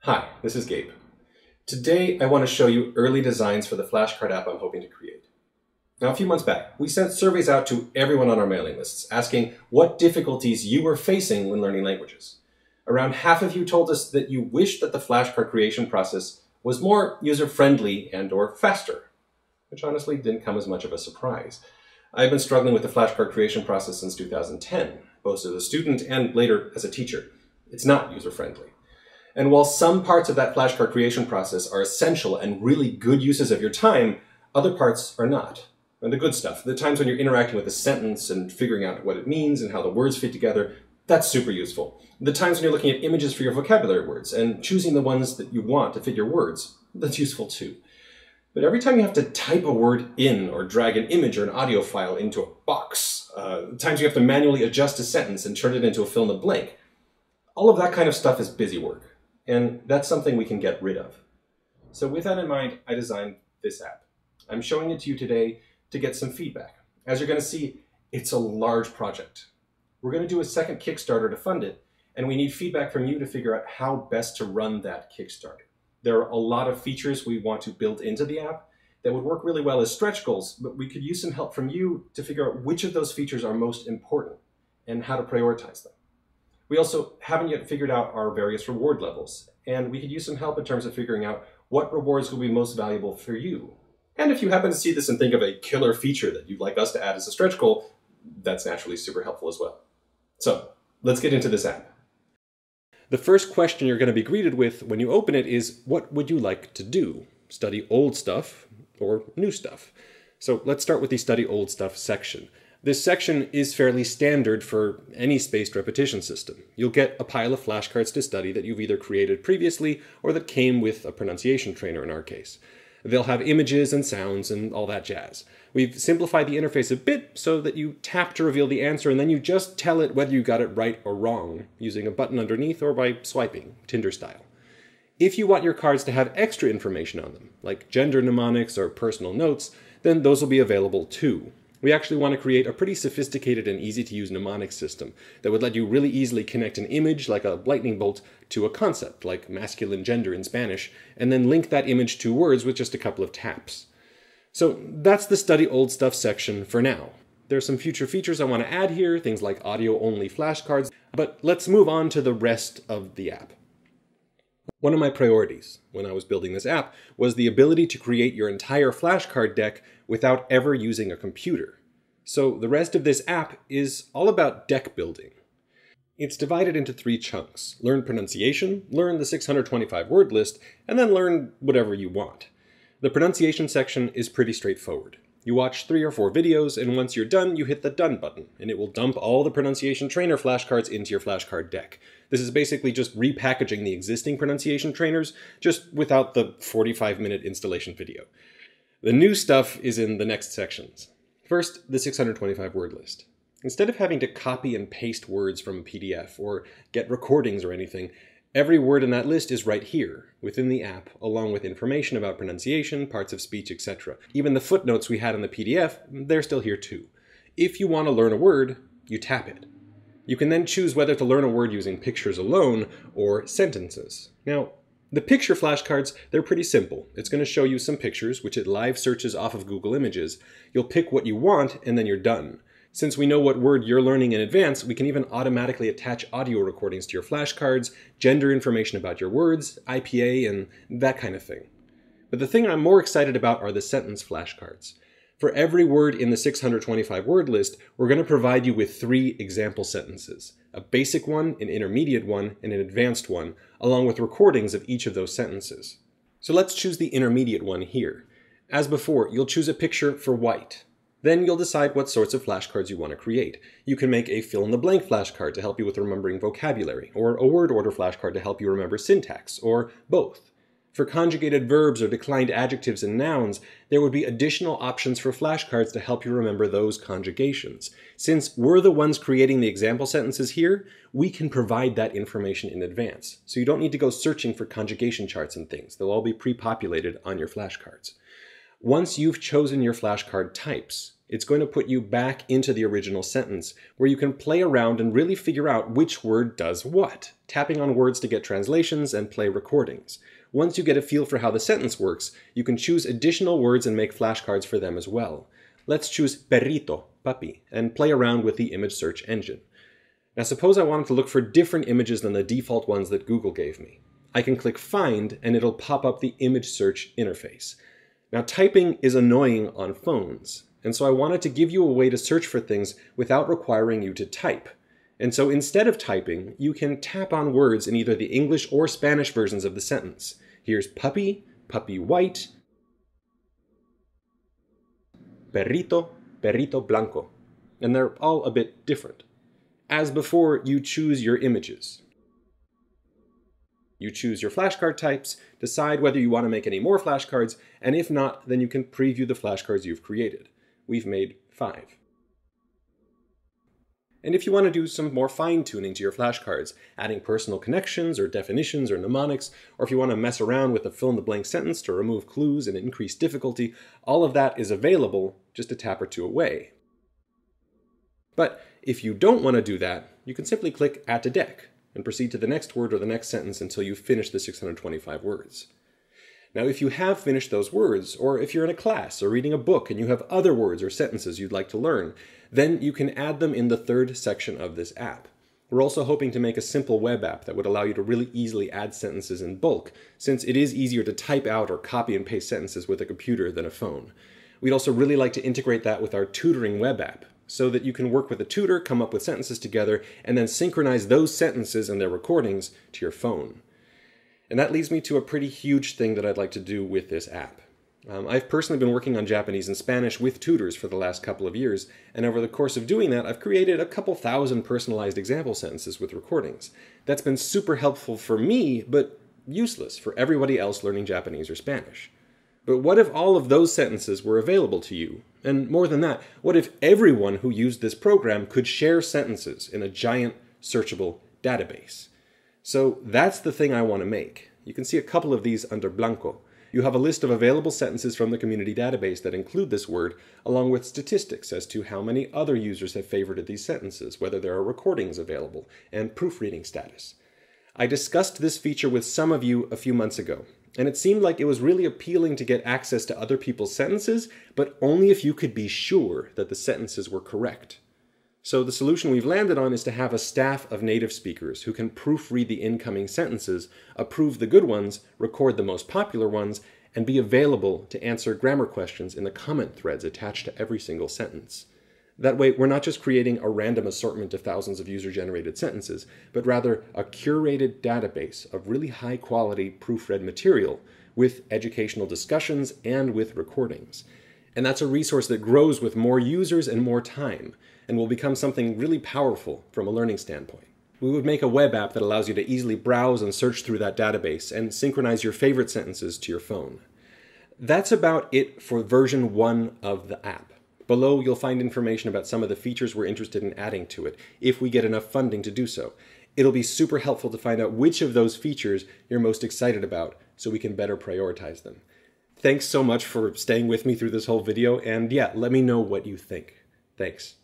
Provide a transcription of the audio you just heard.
Hi, this is Gabe. Today I want to show you early designs for the flashcard app I'm hoping to create. Now, a few months back, we sent surveys out to everyone on our mailing lists asking what difficulties you were facing when learning languages. Around half of you told us that you wished that the flashcard creation process was more user-friendly and/or faster, which honestly didn't come as much of a surprise. I've been struggling with the flashcard creation process since 2010, both as a student and later as a teacher. It's not user-friendly. And while some parts of that flashcard creation process are essential and really good uses of your time, other parts are not. And the good stuff, the times when you're interacting with a sentence and figuring out what it means and how the words fit together, that's super useful. The times when you're looking at images for your vocabulary words and choosing the ones that you want to fit your words, that's useful too. But every time you have to type a word in or drag an image or an audio file into a box, times you have to manually adjust a sentence and turn it into a fill in the blank, all of that kind of stuff is busy work. And that's something we can get rid of. So with that in mind, I designed this app. I'm showing it to you today to get some feedback. As you're going to see, it's a large project. We're going to do a second Kickstarter to fund it, and we need feedback from you to figure out how best to run that Kickstarter. There are a lot of features we want to build into the app that would work really well as stretch goals, but we could use some help from you to figure out which of those features are most important and how to prioritize them. We also haven't yet figured out our various reward levels, and we could use some help in terms of figuring out what rewards will be most valuable for you. And if you happen to see this and think of a killer feature that you'd like us to add as a stretch goal, that's naturally super helpful as well. So let's get into this app. The first question you're going to be greeted with when you open it is, what would you like to do? Study old stuff or new stuff? So let's start with the study old stuff section. This section is fairly standard for any spaced repetition system. You'll get a pile of flashcards to study that you've either created previously or that came with a pronunciation trainer in our case. They'll have images and sounds and all that jazz. We've simplified the interface a bit so that you tap to reveal the answer and then you just tell it whether you got it right or wrong, using a button underneath or by swiping, Tinder style. If you want your cards to have extra information on them, like gender mnemonics or personal notes, then those will be available too. We actually want to create a pretty sophisticated and easy-to-use mnemonic system that would let you really easily connect an image, like a lightning bolt, to a concept, like masculine gender in Spanish, and then link that image to words with just a couple of taps. So that's the Study Old Stuff section for now. There's some future features I want to add here, things like audio-only flashcards, but let's move on to the rest of the app. One of my priorities when I was building this app was the ability to create your entire flashcard deck without ever using a computer. So the rest of this app is all about deck building. It's divided into 3 chunks: learn pronunciation, learn the 625 word list, and then learn whatever you want. The pronunciation section is pretty straightforward. You watch 3 or 4 videos, and once you're done, you hit the Done button, and it will dump all the pronunciation trainer flashcards into your flashcard deck. This is basically just repackaging the existing pronunciation trainers, just without the 45-minute installation video. The new stuff is in the next sections. First, the 625 word list. Instead of having to copy and paste words from a PDF or get recordings or anything, every word in that list is right here, within the app, along with information about pronunciation, parts of speech, etc. Even the footnotes we had in the PDF, they're still here too. If you want to learn a word, you tap it. You can then choose whether to learn a word using pictures alone or sentences. Now, the picture flashcards, they're pretty simple. It's going to show you some pictures, which it live searches off of Google Images. You'll pick what you want, and then you're done. Since we know what word you're learning in advance, we can even automatically attach audio recordings to your flashcards, gender information about your words, IPA, and that kind of thing. But the thing I'm more excited about are the sentence flashcards. For every word in the 625 word list, we're going to provide you with 3 example sentences: a basic one, an intermediate one, and an advanced one, along with recordings of each of those sentences. So let's choose the intermediate one here. As before, you'll choose a picture for white. Then you'll decide what sorts of flashcards you want to create. You can make a fill-in-the-blank flashcard to help you with remembering vocabulary, or a word order flashcard to help you remember syntax, or both. For conjugated verbs or declined adjectives and nouns, there would be additional options for flashcards to help you remember those conjugations. Since we're the ones creating the example sentences here, we can provide that information in advance. So you don't need to go searching for conjugation charts and things. They'll all be pre-populated on your flashcards. Once you've chosen your flashcard types, It's going to put you back into the original sentence, where you can play around and really figure out which word does what, tapping on words to get translations and play recordings. Once you get a feel for how the sentence works, you can choose additional words and make flashcards for them as well. Let's choose perrito, puppy, and play around with the image search engine. Now suppose I wanted to look for different images than the default ones that Google gave me. I can click Find and it'll pop up the image search interface. Now typing is annoying on phones, and so I wanted to give you a way to search for things without requiring you to type. And so instead of typing, you can tap on words in either the English or Spanish versions of the sentence. Here's puppy, puppy white, perrito, perrito blanco. And they're all a bit different. As before, you choose your images. You choose your flashcard types, decide whether you want to make any more flashcards, and if not, then you can preview the flashcards you've created. We've made 5. And if you want to do some more fine-tuning to your flashcards, adding personal connections or definitions or mnemonics, or if you want to mess around with a fill-in-the-blank sentence to remove clues and increase difficulty, all of that is available just a tap or two away. But if you don't want to do that, you can simply click Add to Deck and proceed to the next word or the next sentence until you've finished the 625 words. Now, if you have finished those words, or if you're in a class or reading a book and you have other words or sentences you'd like to learn, then you can add them in the 3rd section of this app. We're also hoping to make a simple web app that would allow you to really easily add sentences in bulk, since it is easier to type out or copy and paste sentences with a computer than a phone. We'd also really like to integrate that with our tutoring web app, so that you can work with a tutor, come up with sentences together, and then synchronize those sentences and their recordings to your phone. And that leads me to a pretty huge thing that I'd like to do with this app. I've personally been working on Japanese and Spanish with tutors for the last couple of years, and over the course of doing that, I've created a couple thousand personalized example sentences with recordings. That's been super helpful for me, but useless for everybody else learning Japanese or Spanish. But what if all of those sentences were available to you? And more than that, what if everyone who used this program could share sentences in a giant searchable database? So that's the thing I want to make. You can see a couple of these under Blanco. You have a list of available sentences from the community database that include this word, along with statistics as to how many other users have favorited these sentences, whether there are recordings available, and proofreading status. I discussed this feature with some of you a few months ago, and it seemed like it was really appealing to get access to other people's sentences, but only if you could be sure that the sentences were correct. So the solution we've landed on is to have a staff of native speakers who can proofread the incoming sentences, approve the good ones, record the most popular ones, and be available to answer grammar questions in the comment threads attached to every single sentence. That way, we're not just creating a random assortment of thousands of user-generated sentences, but rather a curated database of really high-quality proofread material with educational discussions and with recordings. And that's a resource that grows with more users and more time, and will become something really powerful from a learning standpoint. We would make a web app that allows you to easily browse and search through that database and synchronize your favorite sentences to your phone. That's about it for version 1 of the app. Below, you'll find information about some of the features we're interested in adding to it, if we get enough funding to do so. It'll be super helpful to find out which of those features you're most excited about, so we can better prioritize them. Thanks so much for staying with me through this whole video, and yeah, let me know what you think. Thanks.